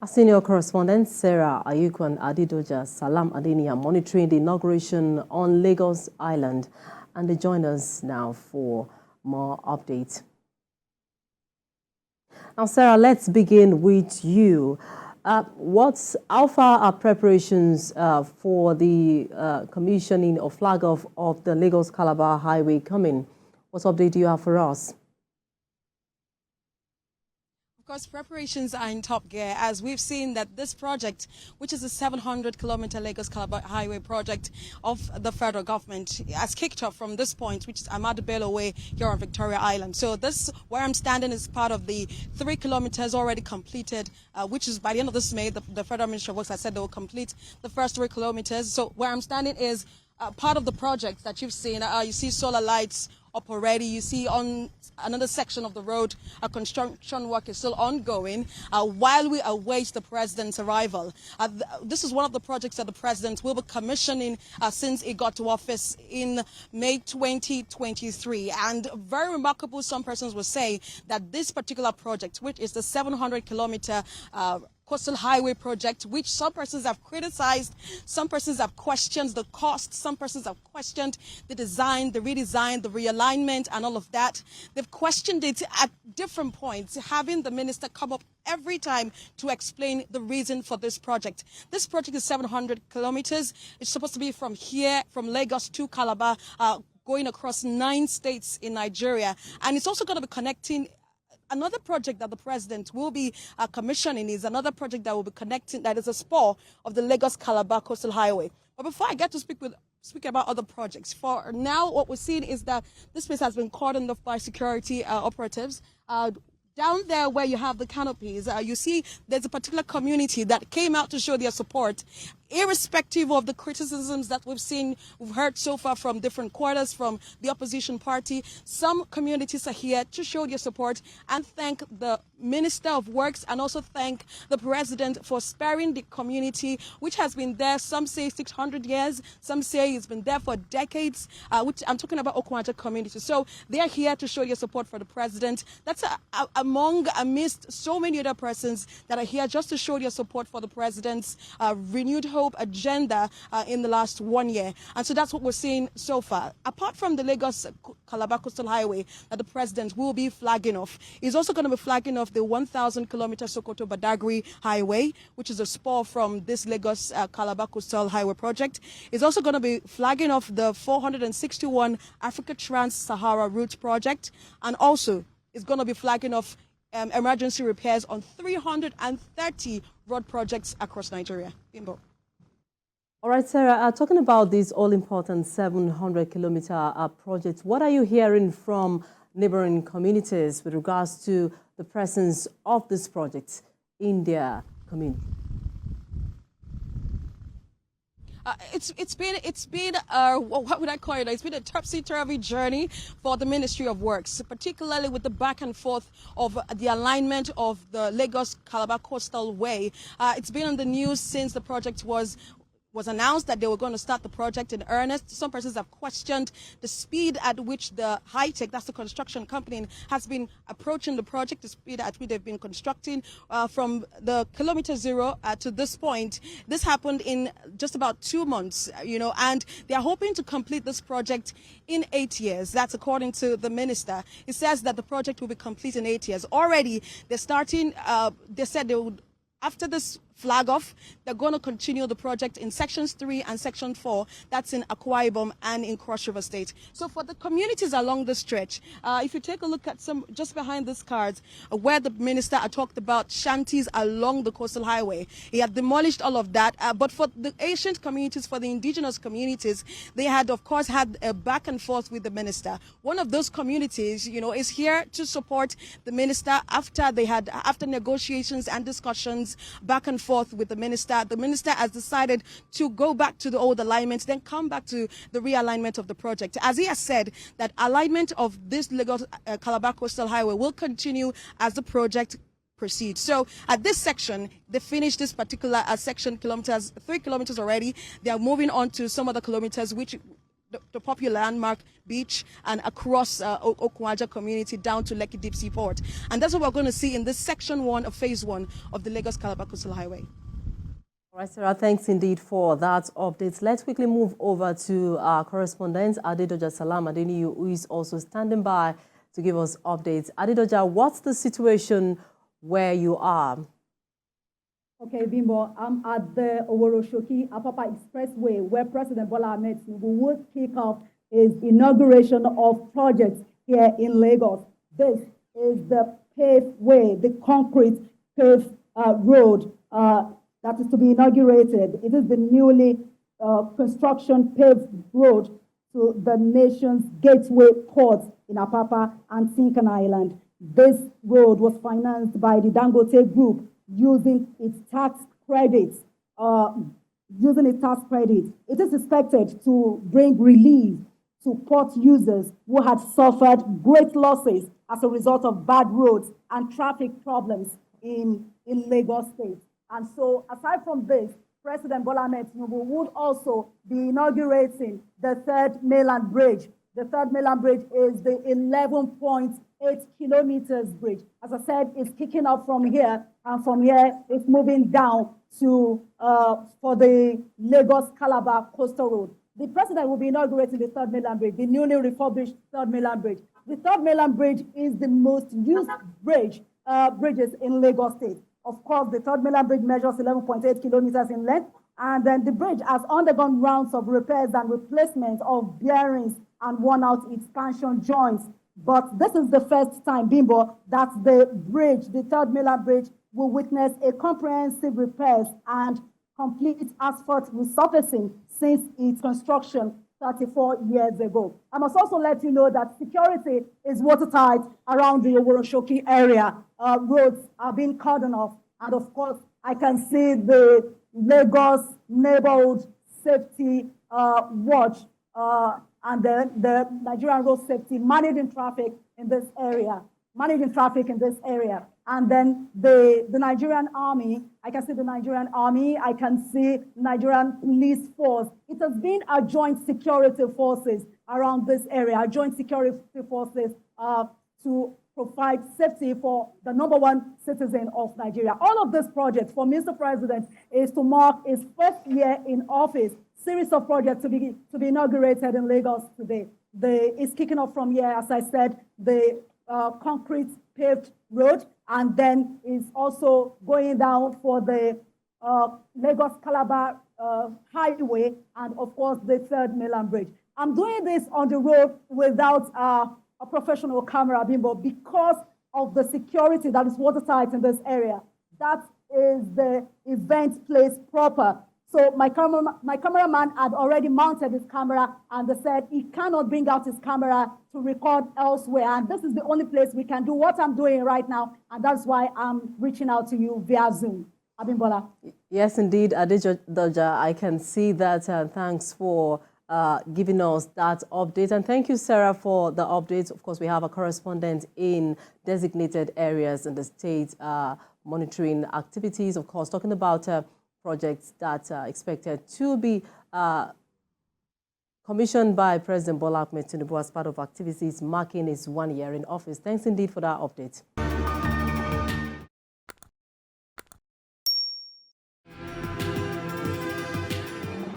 Our senior correspondent Sarah Ayeku and Adidoja Salam Adeni are monitoring the inauguration on Lagos Island, and they join us now for more updates. Now, Sarah, let's begin with you. How far are preparations for the commissioning or flag off of the Lagos-Calabar highway coming? What update do you have for us? Of course, preparations are in top gear as we've seen that this project, which is a 700-kilometer Lagos-Calabar highway project of the federal government, has kicked off from this point, which is Ahmadu Bello Way here on Victoria Island. So this, where I'm standing, is part of the 3 kilometers already completed, which is by the end of this May, the Federal Ministry of Works has said they will complete the first 3 kilometers. So where I'm standing is part of the project that you've seen. You see solar lights up already. You see on another section of the road, construction work is still ongoing while we await the president's arrival. This is one of the projects that the president will be commissioning since he got to office in May 2023. And very remarkable, some persons will say that this particular project, which is the 700-kilometer coastal highway project, which some persons have criticized, some persons have questioned the cost, some persons have questioned the design, the redesign, the realignment, and all of that. They've questioned it at different points, having the minister come up every time to explain the reason for this project. This project is 700 kilometers. It's supposed to be from here, from Lagos to Calabar, going across 9 states in Nigeria. And it's also going to be connecting. Another project that the president will be commissioning is another project that will be connecting, that is a spur of the Lagos-Calabar coastal highway. But before I get to speak about other projects, for now what we're seeing is that this place has been cordoned off by security operatives. Down there where you have the canopies, you see there's a particular community that came out to show their support, irrespective of the criticisms that we've heard so far from different quarters, from the opposition party. Some communities are here to show their support and thank the Minister of Works and also thank the President for sparing the community, which has been there, some say 600 years, some say it's been there for decades, which I'm talking about Okwanja community. So they are here to show your support for the President. That's amidst so many other persons that are here just to show their support for the President's renewed hope agenda in the last 1 year. And so that's what we're seeing so far. Apart from the Lagos-Calabar coastal highway that the president will be flagging off, he's also going to be flagging off the 1,000-kilometer Sokoto-Badagry highway, which is a spur from this Lagos-Calabar coastal highway project. He's also going to be flagging off the 461 Africa Trans-Sahara route project, and also is going to be flagging off emergency repairs on 330 road projects across Nigeria. Bimbo. All right, Sarah, talking about this all-important 700-kilometer project, what are you hearing from neighboring communities with regards to the presence of this project in their community? It's been what would I call it? It's been a topsy-turvy journey for the Ministry of Works, particularly with the back and forth of the alignment of the Lagos-Calabar coastal way. It's been on the news since the project was announced that they were going to start the project in earnest. Some persons have questioned the speed at which the high-tech, that's the construction company, has been approaching the project, the speed at which they've been constructing from the kilometer zero to this point. This happened in just about 2 months, and they're hoping to complete this project in 8 years. That's according to the minister. He says that the project will be complete in 8 years. Already, they're starting, they said they would, after this flag off, they're going to continue the project in sections 3 and section 4. That's in Akwa Ibom and in Cross River State. So for the communities along the stretch, if you take a look at some just behind this card, where the minister had talked about shanties along the coastal highway, he had demolished all of that. But for the ancient communities, for the indigenous communities, they had, of course, had a back and forth with the minister. One of those communities, is here to support the minister after negotiations and discussions back and forth with the minister. The minister has decided to go back to the old alignment, then come back to the realignment of the project. As he has said, that alignment of this Lagos-Calabar coastal highway will continue as the project proceeds. So at this section, they finished this particular section 3 kilometers already. They are moving on to some other kilometers, which the popular landmark beach and across Okwaja community down to Lekki Deep Sea Port. And that's what we're going to see in this section 1 of phase 1 of the Lagos-Calabar Coastal Highway. All right, Sarah, thanks indeed for that update. Let's quickly move over to our correspondent, Adedoja Salam Adeni, who is also standing by to give us updates. Adedoja, what's the situation where you are? Okay, Bimbo, I'm at the Oworoshoki Apapa Expressway, where President Bola Tinubu will kick off his inauguration of projects here in Lagos. This is the paved way, the concrete paved road that is to be inaugurated. It is the newly construction paved road to the nation's gateway port in Apapa and Tinkan Island. This road was financed by the Dangote Group using its tax credits. It is expected to bring relief to port users who had suffered great losses as a result of bad roads and traffic problems in Lagos State. And so, aside from this, President Bola Tinubu would also be inaugurating the Third Mainland Bridge. The Third Mainland Bridge is the 11.8 kilometers bridge. As I said, it's kicking off from here, and from here it's moving down to for the Lagos-Calabar coastal road. The president will be inaugurating the Third Mainland Bridge, the newly refurbished Third Mainland Bridge. The Third Mainland Bridge is the most used bridges in Lagos State. Of course, the Third Mainland Bridge measures 11.8 kilometers in length, and then the bridge has undergone rounds of repairs and replacement of bearings and worn-out expansion joints. But this is the first time, Bimbo, that the bridge, the Third Mainland Bridge, will witness a comprehensive repairs and complete asphalt resurfacing since its construction 34 years ago. I must also let you know that security is watertight around the Oworoshoki area. Roads are being cordoned off. And of course, I can see the Lagos Neighborhood Safety Watch and the Nigerian Road Safety managing traffic in this area. And then the Nigerian Army, I can see the Nigerian Army, I can see Nigerian Police Force. It has been a joint security forces around this area, joint security forces to provide safety for the #1 citizen of Nigeria. All of this project for Mr. President is to mark his first year in office. Series of projects to be inaugurated in Lagos today. It's kicking off from here, as I said, the concrete paved road, and then is also going down for the Lagos-Calabar highway, and of course the Third Mainland Bridge. I'm doing this on the road without a professional camera, Bimbo, because of the security that is watertight in this area. That is the event place proper. So my cameraman had already mounted his camera, and they said he cannot bring out his camera to record elsewhere. And this is the only place we can do what I'm doing right now, and that's why I'm reaching out to you via Zoom. Abimbola. Yes, indeed, Adedoja, I can see that. Thanks for giving us that update. And thank you, Sarah, for the updates. Of course, we have a correspondent in designated areas in the state monitoring activities, of course, talking about projects that are expected to be commissioned by President Bola Tinubu as part of activities marking his 1 year in office. Thanks indeed for that update.